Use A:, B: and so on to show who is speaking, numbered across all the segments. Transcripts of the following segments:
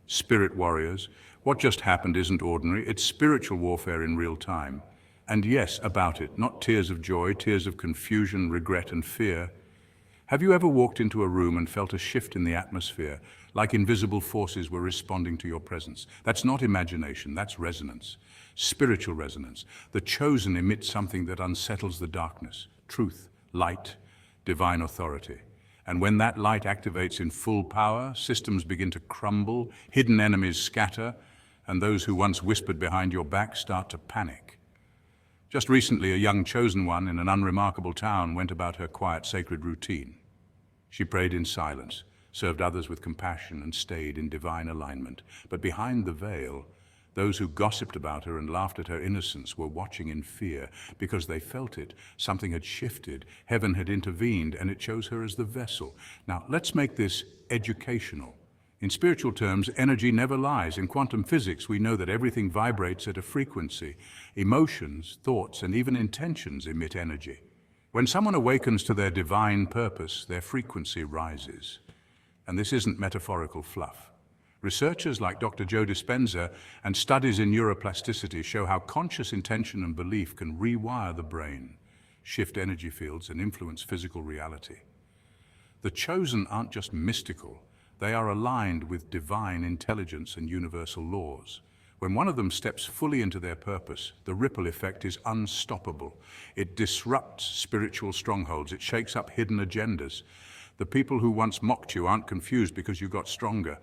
A: Spirit warriors, what just happened isn't ordinary, it's spiritual warfare in real time. And yes, about it, not tears of joy, tears of confusion, regret and fear. Have you ever walked into a room and felt a shift in the atmosphere, like invisible forces were responding to your presence? That's not imagination, that's resonance. Spiritual resonance. The chosen emit something that unsettles the darkness. Truth, light, divine authority. And when that light activates in full power, systems begin to crumble, hidden enemies scatter, and those who once whispered behind your back start to panic. Just recently, a young chosen one in an unremarkable town went about her quiet, sacred routine. She prayed in silence, served others with compassion, and stayed in divine alignment. But behind the veil, those who gossiped about her and laughed at her innocence were watching in fear because they felt it. Something had shifted, heaven had intervened, and it chose her as the vessel. Now, let's make this educational. In spiritual terms, energy never lies. In quantum physics, we know that everything vibrates at a frequency. Emotions, thoughts, and even intentions emit energy. When someone awakens to their divine purpose, their frequency rises. And this isn't metaphorical fluff. Researchers like Dr. Joe Dispenza and studies in neuroplasticity show how conscious intention and belief can rewire the brain, shift energy fields, and influence physical reality. The chosen aren't just mystical, they are aligned with divine intelligence and universal laws. When one of them steps fully into their purpose, the ripple effect is unstoppable. It disrupts spiritual strongholds, it shakes up hidden agendas. The people who once mocked you aren't confused because you got stronger.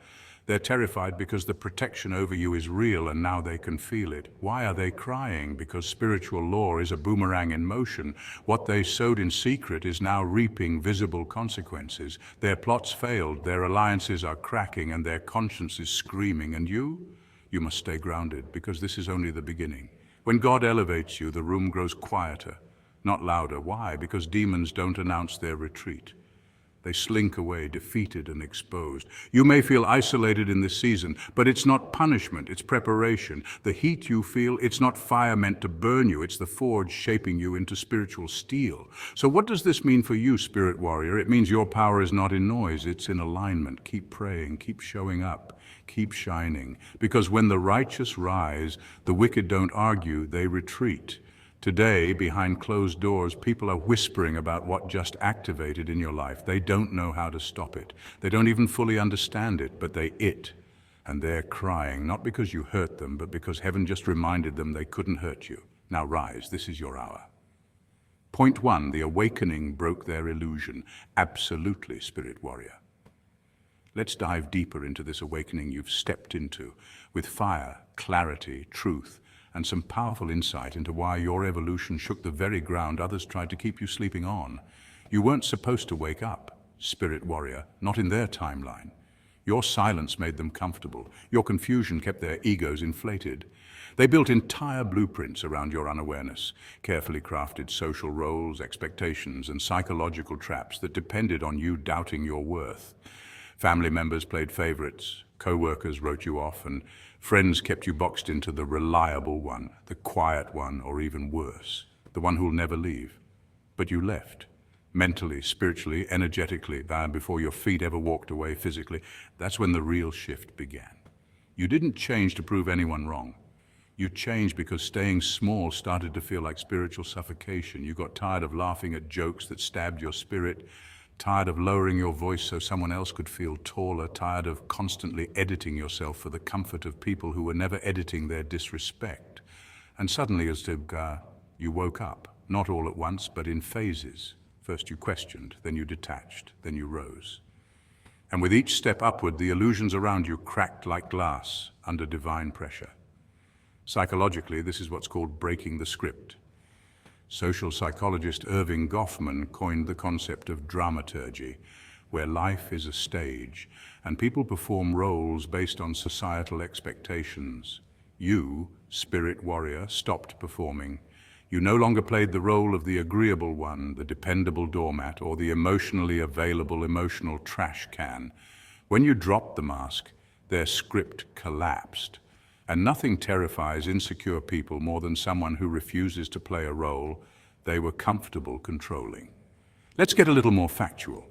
A: They're terrified because the protection over you is real and now they can feel it. Why are they crying? Because spiritual law is a boomerang in motion. What they sowed in secret is now reaping visible consequences. Their plots failed, their alliances are cracking, and their conscience is screaming. And you must stay grounded, because this is only the beginning. When God elevates you, the room grows quieter, not louder. Why? Because demons don't announce their retreat. They slink away, defeated and exposed. You may feel isolated in this season, but it's not punishment, it's preparation. The heat you feel, it's not fire meant to burn you, it's the forge shaping you into spiritual steel. So what does this mean for you, spirit warrior? It means your power is not in noise, it's in alignment. Keep praying, keep showing up, keep shining. Because when the righteous rise, the wicked don't argue, they retreat. Today, behind closed doors, people are whispering about what just activated in your life. They don't know how to stop it. They don't even fully understand it, but and they're crying, not because you hurt them, but because heaven just reminded them they couldn't hurt you. Now rise, this is your hour. Point 1, the awakening broke their illusion. Absolutely, spirit warrior. Let's dive deeper into this awakening you've stepped into with fire, clarity, truth, and some powerful insight into why your evolution shook the very ground others tried to keep you sleeping on. You weren't supposed to wake up, spirit warrior, not in their timeline. Your silence made them comfortable. Your confusion kept their egos inflated. They built entire blueprints around your unawareness, carefully crafted social roles, expectations, and psychological traps that depended on you doubting your worth. Family members played favorites, co-workers wrote you off, and friends kept you boxed into the reliable one, the quiet one, or even worse, the one who'll never leave. But you left, mentally, spiritually, energetically, before your feet ever walked away physically. That's when the real shift began. You didn't change to prove anyone wrong. You changed because staying small started to feel like spiritual suffocation. You got tired of laughing at jokes that stabbed your spirit, tired of lowering your voice so someone else could feel taller, tired of constantly editing yourself for the comfort of people who were never editing their disrespect. And suddenly, you woke up, not all at once, but in phases. First you questioned, then you detached, then you rose. And with each step upward, the illusions around you cracked like glass under divine pressure. Psychologically, this is what's called breaking the script. Social psychologist Irving Goffman coined the concept of dramaturgy, where life is a stage, and people perform roles based on societal expectations. You, spirit warrior, stopped performing. You no longer played the role of the agreeable one, the dependable doormat, or the emotionally available emotional trash can. When you dropped the mask, their script collapsed. And nothing terrifies insecure people more than someone who refuses to play a role they were comfortable controlling. Let's get a little more factual.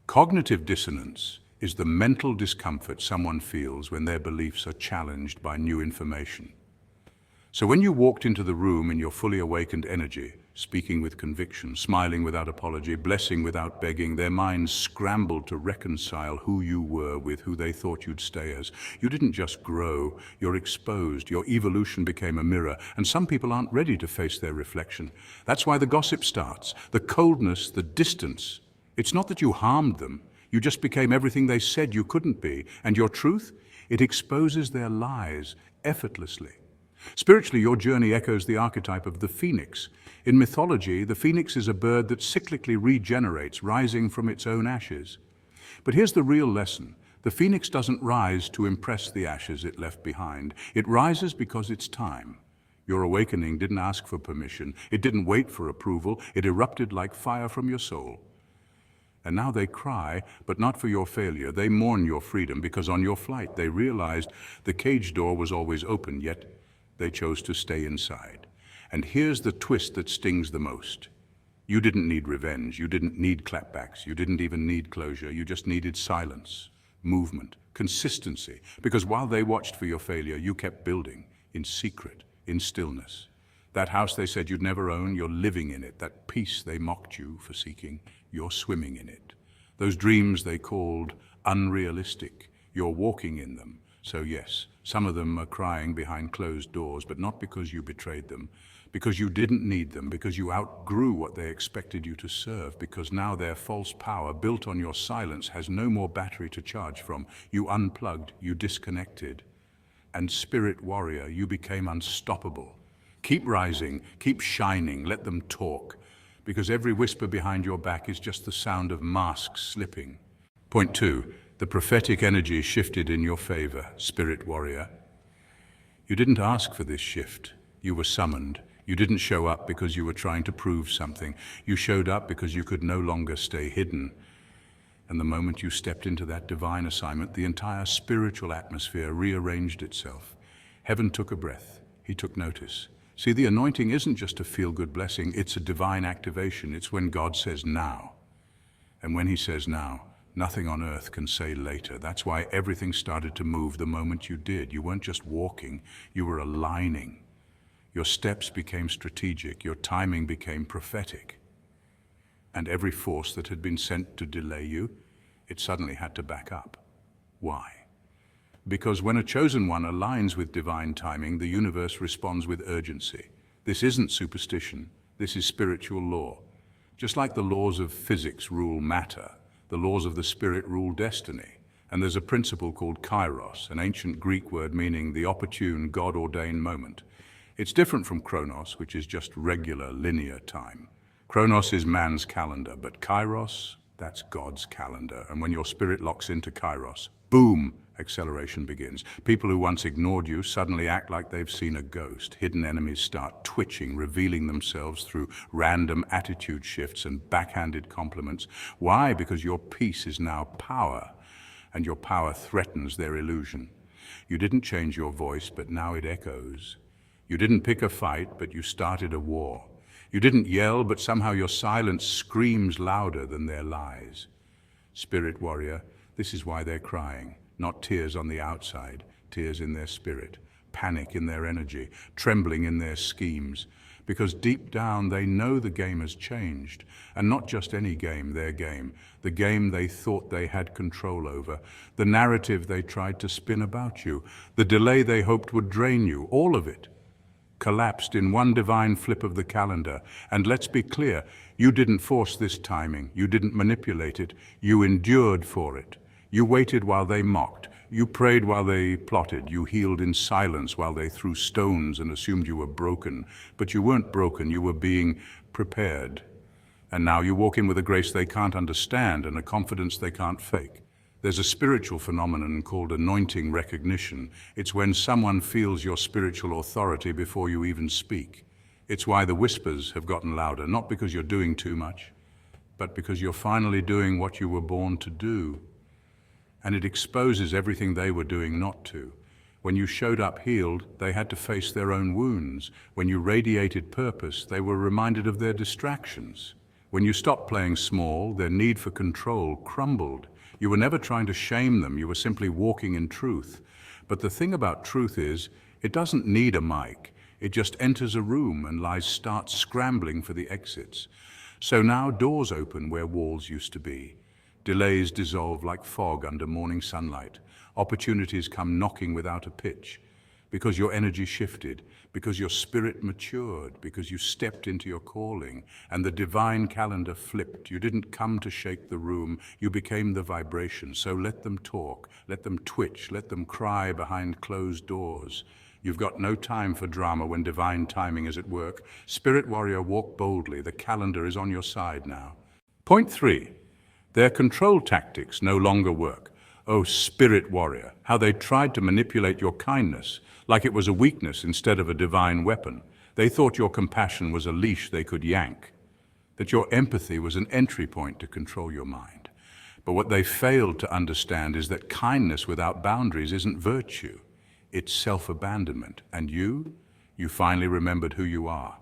A: Cognitive dissonance is the mental discomfort someone feels when their beliefs are challenged by new information. So when you walked into the room in your fully awakened energy, speaking with conviction, smiling without apology, blessing without begging, their minds scrambled to reconcile who you were with who they thought you'd stay as. You didn't just grow, you're exposed, your evolution became a mirror, and some people aren't ready to face their reflection. That's why the gossip starts, the coldness, the distance. It's not that you harmed them, you just became everything they said you couldn't be, and your truth, it exposes their lies effortlessly. Spiritually, your journey echoes the archetype of the phoenix. In mythology, the phoenix is a bird that cyclically regenerates, rising from its own ashes. But here's the real lesson. The phoenix doesn't rise to impress the ashes it left behind. It rises because it's time. Your awakening didn't ask for permission. It didn't wait for approval. It erupted like fire from your soul. And now they cry, but not for your failure. They mourn your freedom because on your flight they realized the cage door was always open, yet they chose to stay inside. And here's the twist that stings the most. You didn't need revenge. You didn't need clapbacks. You didn't even need closure. You just needed silence, movement, consistency. Because while they watched for your failure, you kept building in secret, in stillness. That house they said you'd never own, you're living in it. That peace they mocked you for seeking, you're swimming in it. Those dreams they called unrealistic, you're walking in them. So yes, some of them are crying behind closed doors, but not because you betrayed them, because you didn't need them, because you outgrew what they expected you to serve, because now their false power, built on your silence, has no more battery to charge from. You unplugged, you disconnected. And spirit warrior, you became unstoppable. Keep rising, keep shining, let them talk, because every whisper behind your back is just the sound of masks slipping. Point 2. The prophetic energy shifted in your favor, spirit warrior. You didn't ask for this shift. You were summoned. You didn't show up because you were trying to prove something. You showed up because you could no longer stay hidden. And the moment you stepped into that divine assignment, the entire spiritual atmosphere rearranged itself. Heaven took a breath. He took notice. See, the anointing isn't just a feel-good blessing. It's a divine activation. It's when God says now. And when he says now, nothing on earth can say later. That's why everything started to move the moment you did. You weren't just walking, you were aligning. Your steps became strategic, your timing became prophetic. And every force that had been sent to delay you, it suddenly had to back up. Why? Because when a chosen one aligns with divine timing, the universe responds with urgency. This isn't superstition, this is spiritual law. Just like the laws of physics rule matter, the laws of the spirit rule destiny. And there's a principle called kairos, an ancient Greek word meaning the opportune, God-ordained moment. It's different from chronos, which is just regular, linear time. Chronos is man's calendar, but kairos, that's God's calendar. And when your spirit locks into kairos, boom, acceleration begins. People who once ignored you suddenly act like they've seen a ghost. Hidden enemies start twitching, revealing themselves through random attitude shifts and backhanded compliments. Why? Because your peace is now power, and your power threatens their illusion. You didn't change your voice, but now it echoes. You didn't pick a fight, but you started a war. You didn't yell, but somehow your silence screams louder than their lies. Spirit warrior, this is why they're crying. Not tears on the outside, tears in their spirit, panic in their energy, trembling in their schemes. Because deep down they know the game has changed. And not just any game, their game. The game they thought they had control over. The narrative they tried to spin about you. The delay they hoped would drain you. All of it collapsed in one divine flip of the calendar. And let's be clear, you didn't force this timing. You didn't manipulate it. You endured for it. You waited while they mocked. You prayed while they plotted. You healed in silence while they threw stones and assumed you were broken. But you weren't broken, you were being prepared. And now you walk in with a grace they can't understand and a confidence they can't fake. There's a spiritual phenomenon called anointing recognition. It's when someone feels your spiritual authority before you even speak. It's why the whispers have gotten louder, not because you're doing too much, but because you're finally doing what you were born to do. And it exposes everything they were doing not to. When you showed up healed, they had to face their own wounds. When you radiated purpose, they were reminded of their distractions. When you stopped playing small, their need for control crumbled. You were never trying to shame them, you were simply walking in truth. But the thing about truth is, it doesn't need a mic. It just enters a room and lies starts scrambling for the exits. So now doors open where walls used to be. Delays dissolve like fog under morning sunlight. Opportunities come knocking without a pitch. Because your energy shifted, because your spirit matured, because you stepped into your calling, and the divine calendar flipped. You didn't come to shake the room, you became the vibration. So let them talk, let them twitch, let them cry behind closed doors. You've got no time for drama when divine timing is at work. Spirit warrior, walk boldly. The calendar is on your side now. Point 3. Their control tactics no longer work. Oh, spirit warrior, how they tried to manipulate your kindness, like it was a weakness instead of a divine weapon. They thought your compassion was a leash they could yank, that your empathy was an entry point to control your mind. But what they failed to understand is that kindness without boundaries isn't virtue, it's self-abandonment. And you finally remembered who you are.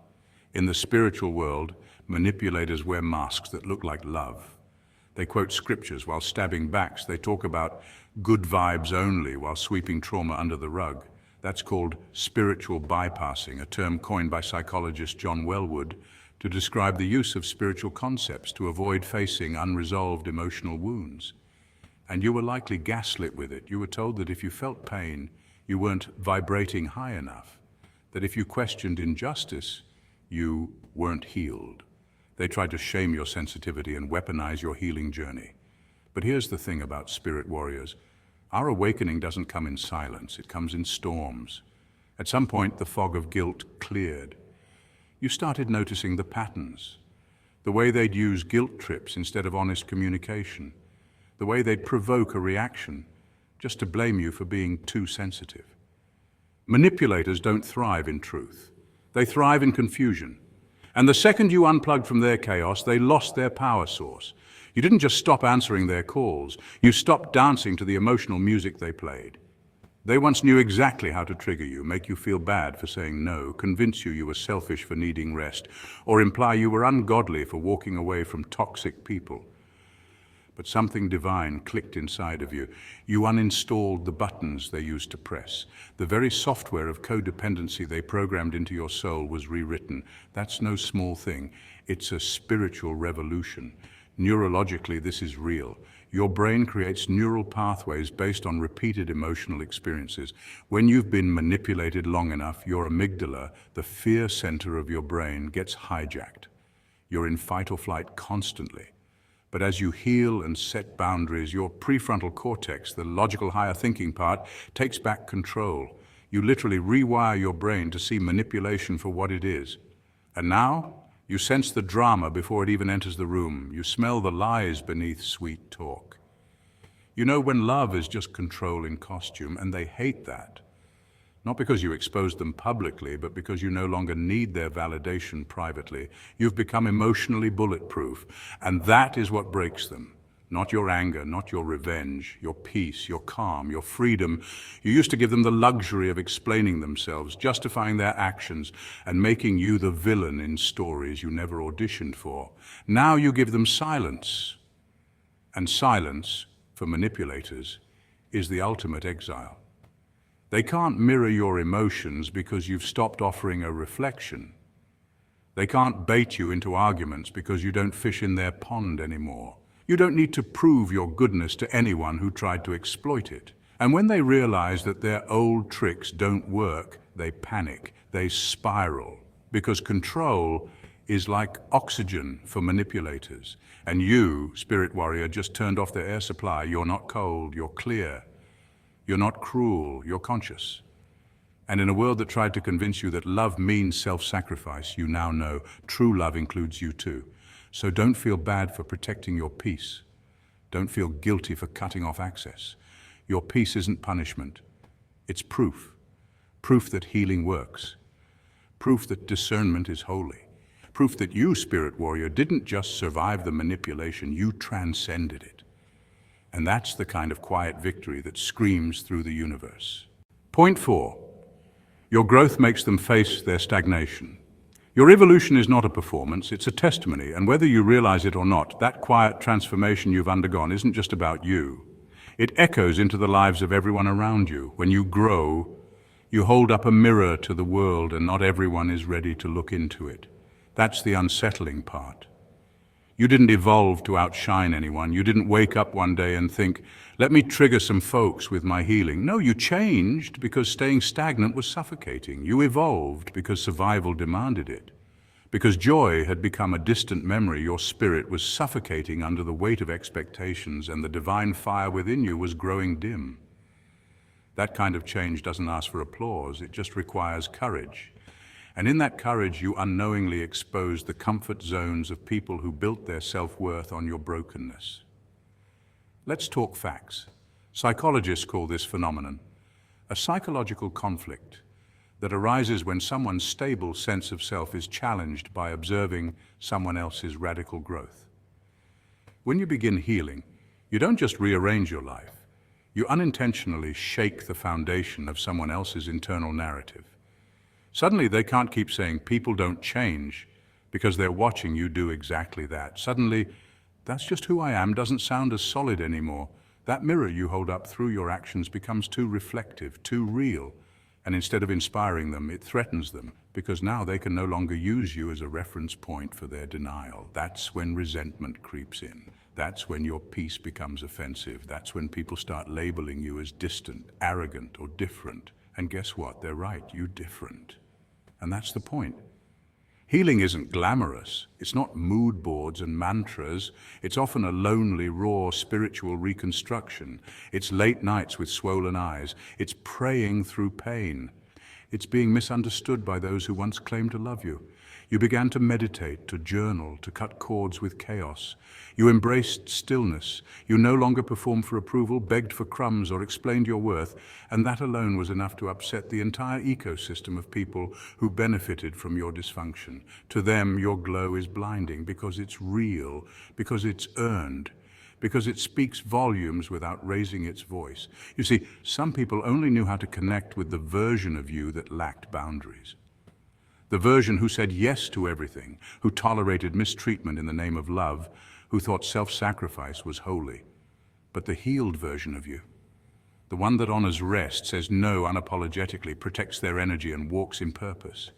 A: In the spiritual world, manipulators wear masks that look like love. They quote scriptures while stabbing backs. They talk about good vibes only while sweeping trauma under the rug. That's called spiritual bypassing, a term coined by psychologist John Wellwood to describe the use of spiritual concepts to avoid facing unresolved emotional wounds. And you were likely gaslit with it. You were told that if you felt pain, you weren't vibrating high enough, that if you questioned injustice, you weren't healed. They tried to shame your sensitivity and weaponize your healing journey. But here's the thing about spirit warriors. Our awakening doesn't come in silence, it comes in storms. At some point, the fog of guilt cleared. You started noticing the patterns, the way they'd use guilt trips instead of honest communication, the way they'd provoke a reaction just to blame you for being too sensitive. Manipulators don't thrive in truth. They thrive in confusion. And the second you unplugged from their chaos, they lost their power source. You didn't just stop answering their calls, you stopped dancing to the emotional music they played. They once knew exactly how to trigger you, make you feel bad for saying no, convince you were selfish for needing rest, or imply you were ungodly for walking away from toxic people. But something divine clicked inside of you. You uninstalled the buttons they used to press. The very software of codependency they programmed into your soul was rewritten. That's no small thing. It's a spiritual revolution. Neurologically, this is real. Your brain creates neural pathways based on repeated emotional experiences. When you've been manipulated long enough, your amygdala, the fear center of your brain, gets hijacked. You're in fight or flight constantly. But as you heal and set boundaries, your prefrontal cortex, the logical higher thinking part, takes back control. You literally rewire your brain to see manipulation for what it is. And now, you sense the drama before it even enters the room. You smell the lies beneath sweet talk. You know when love is just control in costume, and they hate that. Not because you exposed them publicly, but because you no longer need their validation privately. You've become emotionally bulletproof, and that is what breaks them. Not your anger, not your revenge, your peace, your calm, your freedom. You used to give them the luxury of explaining themselves, justifying their actions, and making you the villain in stories you never auditioned for. Now you give them silence. And silence, for manipulators, is the ultimate exile. They can't mirror your emotions because you've stopped offering a reflection. They can't bait you into arguments because you don't fish in their pond anymore. You don't need to prove your goodness to anyone who tried to exploit it. And when they realize that their old tricks don't work, they panic, they spiral. Because control is like oxygen for manipulators. And you, spirit warrior, just turned off their air supply. You're not cold, you're clear. You're not cruel, you're conscious. And in a world that tried to convince you that love means self-sacrifice, you now know true love includes you too. So don't feel bad for protecting your peace. Don't feel guilty for cutting off access. Your peace isn't punishment. It's proof. Proof that healing works. Proof that discernment is holy. Proof that you, spirit warrior, didn't just survive the manipulation, you transcended it. And that's the kind of quiet victory that screams through the universe. Point 4. Your growth makes them face their stagnation. Your evolution is not a performance, it's a testimony, and whether you realize it or not, that quiet transformation you've undergone isn't just about you. It echoes into the lives of everyone around you. When you grow, you hold up a mirror to the world, and not everyone is ready to look into it. That's the unsettling part. You didn't evolve to outshine anyone. You didn't wake up one day and think, let me trigger some folks with my healing. No, you changed because staying stagnant was suffocating. You evolved because survival demanded it. Because joy had become a distant memory, your spirit was suffocating under the weight of expectations, and the divine fire within you was growing dim. That kind of change doesn't ask for applause, it just requires courage. And in that courage, you unknowingly expose the comfort zones of people who built their self-worth on your brokenness. Let's talk facts. Psychologists call this phenomenon a psychological conflict that arises when someone's stable sense of self is challenged by observing someone else's radical growth. When you begin healing, you don't just rearrange your life, you unintentionally shake the foundation of someone else's internal narrative. Suddenly, they can't keep saying people don't change because they're watching you do exactly that. Suddenly, that's just who I am doesn't sound as solid anymore. That mirror you hold up through your actions becomes too reflective, too real, and instead of inspiring them, it threatens them because now they can no longer use you as a reference point for their denial. That's when resentment creeps in. That's when your peace becomes offensive. That's when people start labeling you as distant, arrogant, or different. And guess what? They're right, you're different. And that's the point. Healing isn't glamorous. It's not mood boards and mantras. It's often a lonely, raw, spiritual reconstruction. It's late nights with swollen eyes. It's praying through pain. It's being misunderstood by those who once claimed to love you. You began to meditate, to journal, to cut cords with chaos. You embraced stillness. You no longer performed for approval, begged for crumbs, or explained your worth, and that alone was enough to upset the entire ecosystem of people who benefited from your dysfunction. To them, your glow is blinding because it's real, because it's earned, because it speaks volumes without raising its voice. You see, some people only knew how to connect with the version of you that lacked boundaries. The version who said yes to everything, who tolerated mistreatment in the name of love, who thought self-sacrifice was holy. But the healed version of you, the one that honors rest, says no unapologetically, protects their energy and walks in purpose.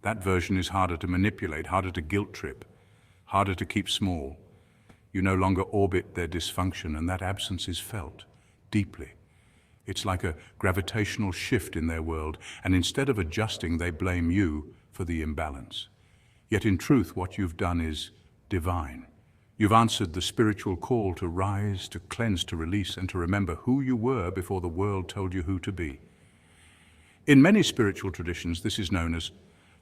A: That version is harder to manipulate, harder to guilt trip, harder to keep small. You no longer orbit their dysfunction, and that absence is felt deeply. It's like a gravitational shift in their world, and instead of adjusting, they blame you for the imbalance. Yet in truth, what you've done is divine. You've answered the spiritual call to rise, to cleanse, to release, and to remember who you were before the world told you who to be. In many spiritual traditions, this is known as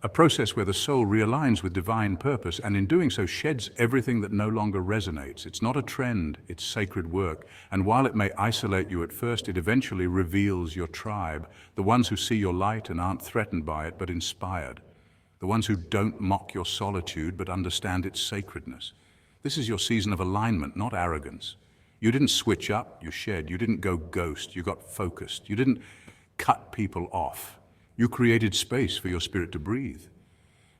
A: a process where the soul realigns with divine purpose, and in doing so sheds everything that no longer resonates. It's not a trend, it's sacred work. And while it may isolate you at first, it eventually reveals your tribe, the ones who see your light and aren't threatened by it, but inspired. The ones who don't mock your solitude, but understand its sacredness. This is your season of alignment, not arrogance. You didn't switch up, you shed. You didn't go ghost, you got focused. You didn't cut people off. You created space for your spirit to breathe.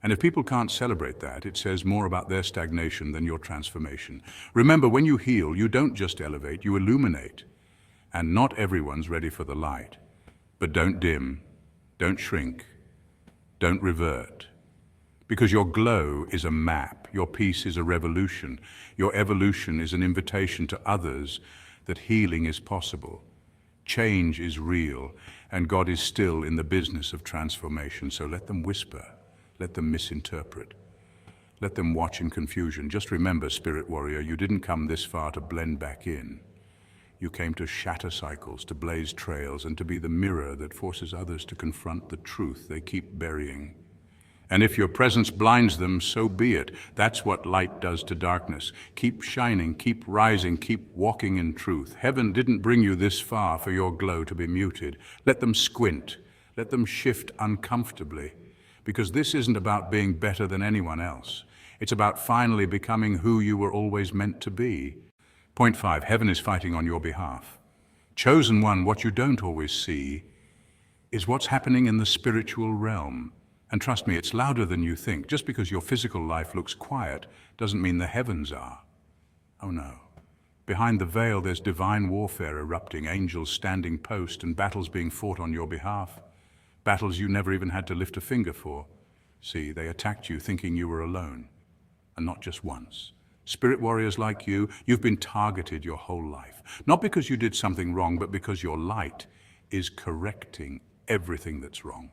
A: And if people can't celebrate that, it says more about their stagnation than your transformation. Remember, when you heal, you don't just elevate, you illuminate. And not everyone's ready for the light. But don't dim, don't shrink, don't revert. Because your glow is a map, your peace is a revolution, your evolution is an invitation to others that healing is possible. Change is real, and God is still in the business of transformation. So let them whisper, let them misinterpret, let them watch in confusion. Just remember, Spirit Warrior, you didn't come this far to blend back in. You came to shatter cycles, to blaze trails, and to be the mirror that forces others to confront the truth they keep burying. And if your presence blinds them, so be it. That's what light does to darkness. Keep shining, keep rising, keep walking in truth. Heaven didn't bring you this far for your glow to be muted. Let them squint. Let them shift uncomfortably. Because this isn't about being better than anyone else. It's about finally becoming who you were always meant to be. Point 5, heaven is fighting on your behalf. Chosen one, what you don't always see is what's happening in the spiritual realm. And trust me, it's louder than you think. Just because your physical life looks quiet doesn't mean the heavens are. Oh no. Behind the veil, there's divine warfare erupting, angels standing post, and battles being fought on your behalf. Battles you never even had to lift a finger for. See, they attacked you thinking you were alone. And not just once. Spirit warriors like you, you've been targeted your whole life. Not because you did something wrong, but because your light is correcting everything that's wrong.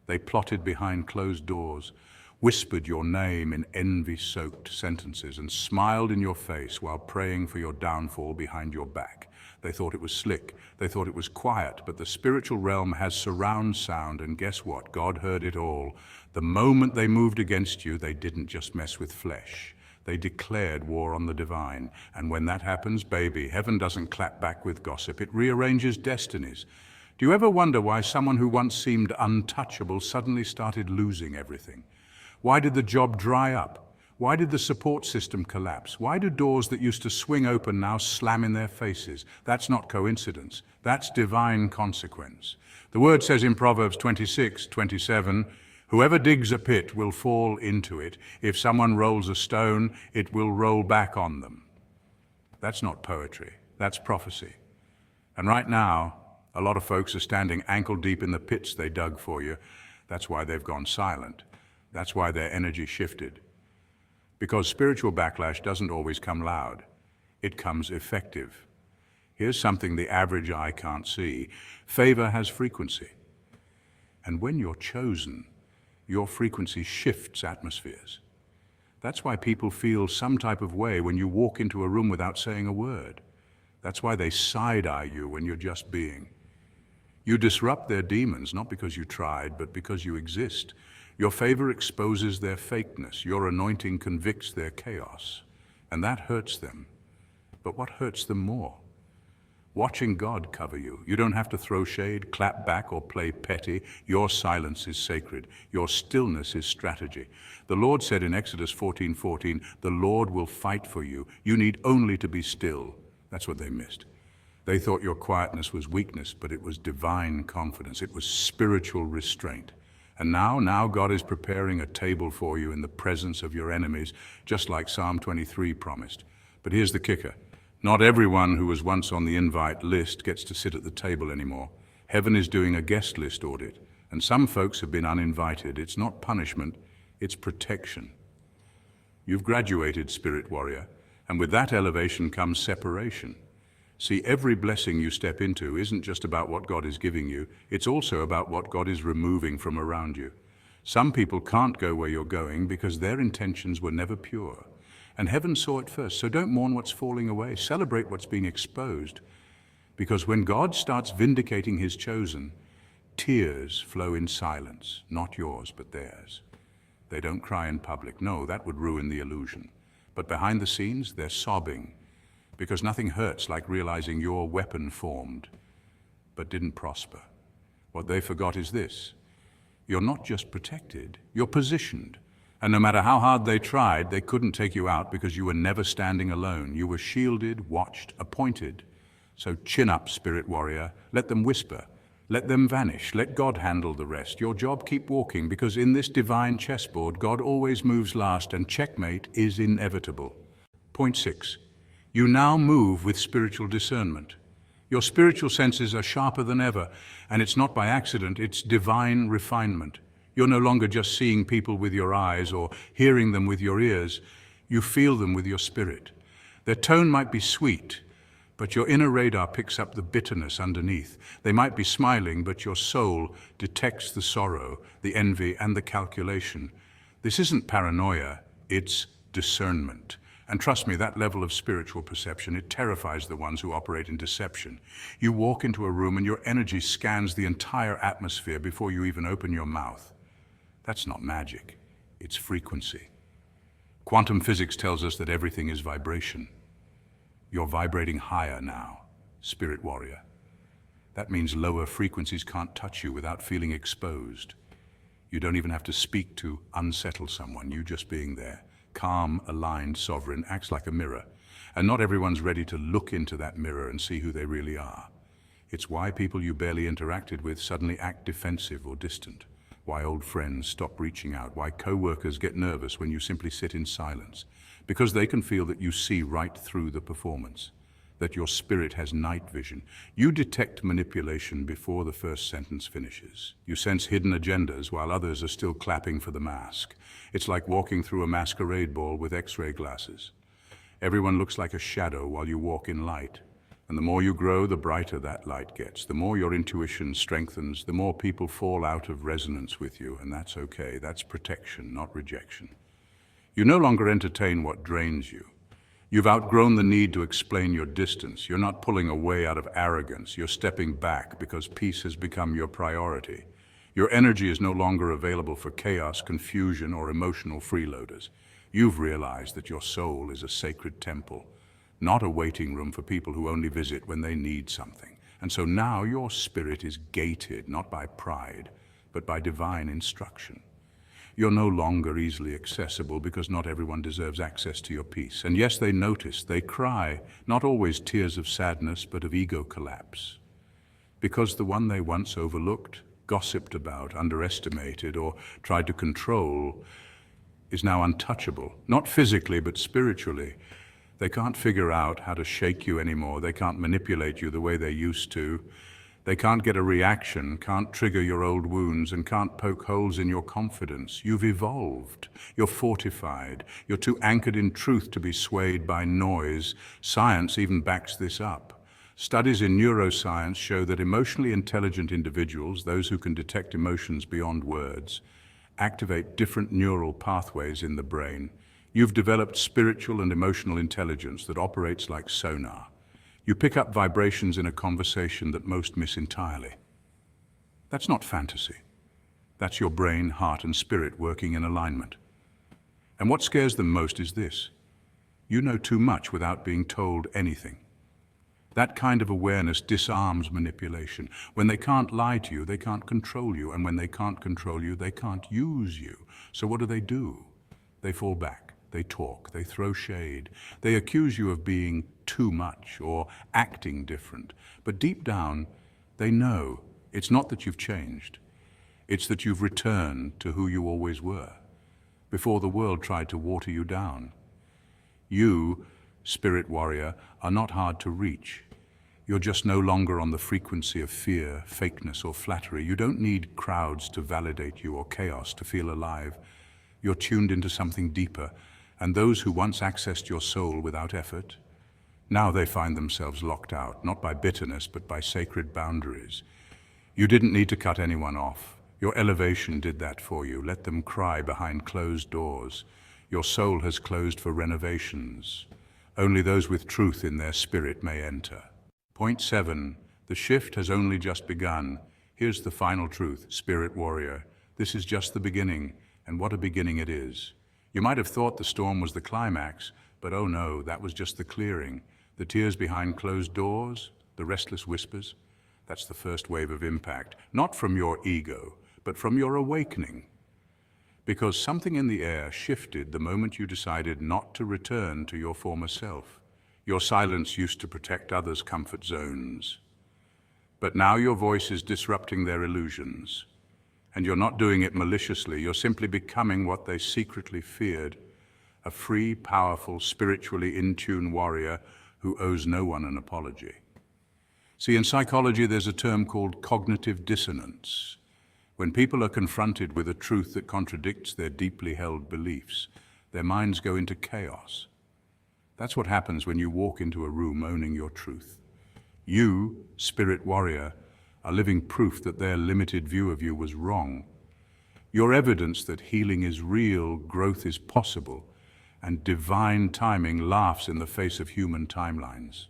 A: They plotted behind closed doors, whispered your name in envy-soaked sentences, and smiled in your face while praying for your downfall behind your back. They thought it was slick, they thought it was quiet, but the spiritual realm has surround sound, and guess what? God heard it all. The moment they moved against you, they didn't just mess with flesh. They declared war on the divine. And when that happens, baby, heaven doesn't clap back with gossip. It rearranges destinies. Do you ever wonder why someone who once seemed untouchable suddenly started losing everything? Why did the job dry up? Why did the support system collapse? Why do doors that used to swing open now slam in their faces? That's not coincidence. That's divine consequence. The word says in Proverbs 26:27, whoever digs a pit will fall into it. If someone rolls a stone, it will roll back on them. That's not poetry. That's prophecy. And right now, a lot of folks are standing ankle deep in the pits they dug for you. That's why they've gone silent. That's why their energy shifted. Because spiritual backlash doesn't always come loud. It comes effective. Here's something the average eye can't see. Favor has frequency. And when you're chosen, your frequency shifts atmospheres. That's why people feel some type of way when you walk into a room without saying a word. That's why they side-eye you when you're just being. You disrupt their demons, not because you tried, but because you exist. Your favor exposes their fakeness. Your anointing convicts their chaos. And that hurts them. But what hurts them more? Watching God cover you. You don't have to throw shade, clap back, or play petty. Your silence is sacred. Your stillness is strategy. The Lord said in Exodus 14:14, the Lord will fight for you. You need only to be still. That's what they missed. They thought your quietness was weakness, but it was divine confidence. It was spiritual restraint. And now God is preparing a table for you in the presence of your enemies, just like Psalm 23 promised. But here's the kicker. Not everyone who was once on the invite list gets to sit at the table anymore. Heaven is doing a guest list audit, and some folks have been uninvited. It's not punishment, it's protection. You've graduated, spirit warrior, and with that elevation comes separation. See, every blessing you step into isn't just about what God is giving you, it's also about what God is removing from around you. Some people can't go where you're going because their intentions were never pure. And heaven saw it first, so don't mourn what's falling away. Celebrate what's being exposed. Because when God starts vindicating his chosen, tears flow in silence, not yours, but theirs. They don't cry in public. No, that would ruin the illusion. But behind the scenes, they're sobbing. Because nothing hurts like realizing your weapon formed, but didn't prosper. What they forgot is this. You're not just protected, you're positioned. And no matter how hard they tried, they couldn't take you out because you were never standing alone. You were shielded, watched, appointed. So chin up, spirit warrior. Let them whisper. Let them vanish. Let God handle the rest. Your job, keep walking, because in this divine chessboard, God always moves last and checkmate is inevitable. Point 6. You now move with spiritual discernment. Your spiritual senses are sharper than ever, and it's not by accident, it's divine refinement. You're no longer just seeing people with your eyes or hearing them with your ears. You feel them with your spirit. Their tone might be sweet, but your inner radar picks up the bitterness underneath. They might be smiling, but your soul detects the sorrow, the envy, and the calculation. This isn't paranoia, it's discernment. And trust me, that level of spiritual perception, it terrifies the ones who operate in deception. You walk into a room and your energy scans the entire atmosphere before you even open your mouth. That's not magic, it's frequency. Quantum physics tells us that everything is vibration. You're vibrating higher now, spirit warrior. That means lower frequencies can't touch you without feeling exposed. You don't even have to speak to unsettle someone, you just being there. Calm, aligned, sovereign, acts like a mirror. And not everyone's ready to look into that mirror and see who they really are. It's why people you barely interacted with suddenly act defensive or distant. Why old friends stop reaching out, why co-workers get nervous when you simply sit in silence. Because they can feel that you see right through the performance, that your spirit has night vision. You detect manipulation before the first sentence finishes. You sense hidden agendas while others are still clapping for the mask. It's like walking through a masquerade ball with X-ray glasses. Everyone looks like a shadow while you walk in light. And the more you grow, the brighter that light gets. The more your intuition strengthens, the more people fall out of resonance with you, and that's okay. That's protection, not rejection. You no longer entertain what drains you. You've outgrown the need to explain your distance. You're not pulling away out of arrogance. You're stepping back because peace has become your priority. Your energy is no longer available for chaos, confusion, or emotional freeloaders. You've realized that your soul is a sacred temple, not a waiting room for people who only visit when they need something. And so now your spirit is gated, not by pride, but by divine instruction. You're no longer easily accessible because not everyone deserves access to your peace. And yes, they notice, they cry, not always tears of sadness, but of ego collapse. Because the one they once overlooked, gossiped about, underestimated, or tried to control is now untouchable, not physically, but spiritually. They can't figure out how to shake you anymore. They can't manipulate you the way they used to. They can't get a reaction, can't trigger your old wounds, and can't poke holes in your confidence. You've evolved. You're fortified. You're too anchored in truth to be swayed by noise. Science even backs this up. Studies in neuroscience show that emotionally intelligent individuals, those who can detect emotions beyond words, activate different neural pathways in the brain. You've developed spiritual and emotional intelligence that operates like sonar. You pick up vibrations in a conversation that most miss entirely. That's not fantasy. That's your brain, heart, and spirit working in alignment. And what scares them most is this: you know too much without being told anything. That kind of awareness disarms manipulation. When they can't lie to you, they can't control you. And when they can't control you, they can't use you. So what do? They fall back. They talk, they throw shade, they accuse you of being too much or acting different. But deep down, they know it's not that you've changed. It's that you've returned to who you always were, before the world tried to water you down. You, spirit warrior, are not hard to reach. You're just no longer on the frequency of fear, fakeness, or flattery. You don't need crowds to validate you or chaos to feel alive. You're tuned into something deeper. And those who once accessed your soul without effort, now they find themselves locked out, not by bitterness, but by sacred boundaries. You didn't need to cut anyone off. Your elevation did that for you. Let them cry behind closed doors. Your soul has closed for renovations. Only those with truth in their spirit may enter. Point 7. The shift has only just begun. Here's the final truth, spirit warrior. This is just the beginning, and what a beginning it is. You might have thought the storm was the climax, but oh no, that was just the clearing. The tears behind closed doors, the restless whispers, that's the first wave of impact, not from your ego, but from your awakening. Because something in the air shifted the moment you decided not to return to your former self. Your silence used to protect others' comfort zones. But now your voice is disrupting their illusions. And you're not doing it maliciously, you're simply becoming what they secretly feared, a free, powerful, spiritually in-tune warrior who owes no one an apology. See, in psychology there's a term called cognitive dissonance. When people are confronted with a truth that contradicts their deeply held beliefs, their minds go into chaos. That's what happens when you walk into a room owning your truth. You, spirit warrior, are living proof that their limited view of you was wrong. You're evidence that healing is real, growth is possible, and divine timing laughs in the face of human timelines.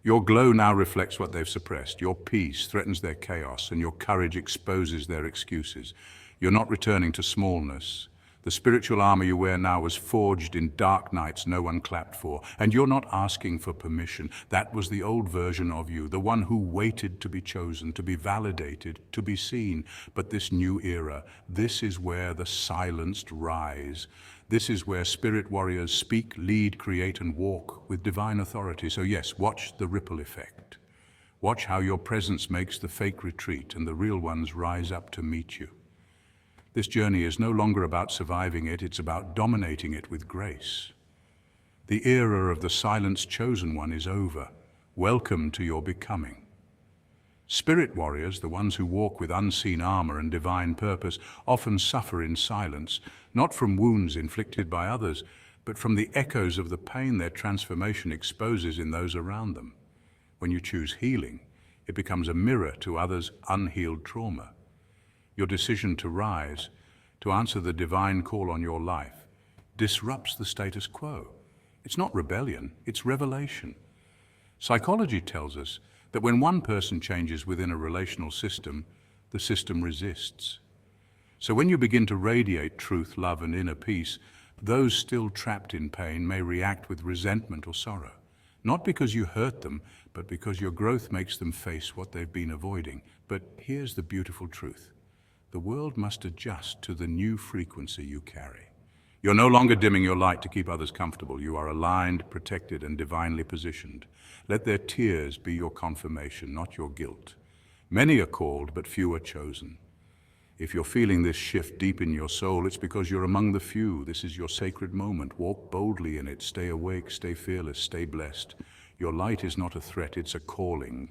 A: Your glow now reflects what they've suppressed. Your peace threatens their chaos, and your courage exposes their excuses. You're not returning to smallness. The spiritual armor you wear now was forged in dark nights no one clapped for, and you're not asking for permission. That was the old version of you, the one who waited to be chosen, to be validated, to be seen. But this new era, this is where the silenced rise. This is where spirit warriors speak, lead, create, and walk with divine authority. So yes, watch the ripple effect. Watch how your presence makes the fake retreat and the real ones rise up to meet you. This journey is no longer about surviving it, it's about dominating it with grace. The era of the silenced chosen one is over. Welcome to your becoming. Spirit warriors, the ones who walk with unseen armor and divine purpose, often suffer in silence, not from wounds inflicted by others, but from the echoes of the pain their transformation exposes in those around them. When you choose healing, it becomes a mirror to others' unhealed trauma. Your decision to rise, to answer the divine call on your life, disrupts the status quo. It's not rebellion, it's revelation. Psychology tells us that when one person changes within a relational system, the system resists. So when you begin to radiate truth, love, and inner peace, those still trapped in pain may react with resentment or sorrow. Not because you hurt them, but because your growth makes them face what they've been avoiding. But here's the beautiful truth. The world must adjust to the new frequency you carry. You're no longer dimming your light to keep others comfortable. You are aligned, protected, and divinely positioned. Let their tears be your confirmation, not your guilt. Many are called, but few are chosen. If you're feeling this shift deep in your soul, it's because you're among the few. This is your sacred moment. Walk boldly in it. Stay awake, stay fearless, stay blessed. Your light is not a threat, it's a calling.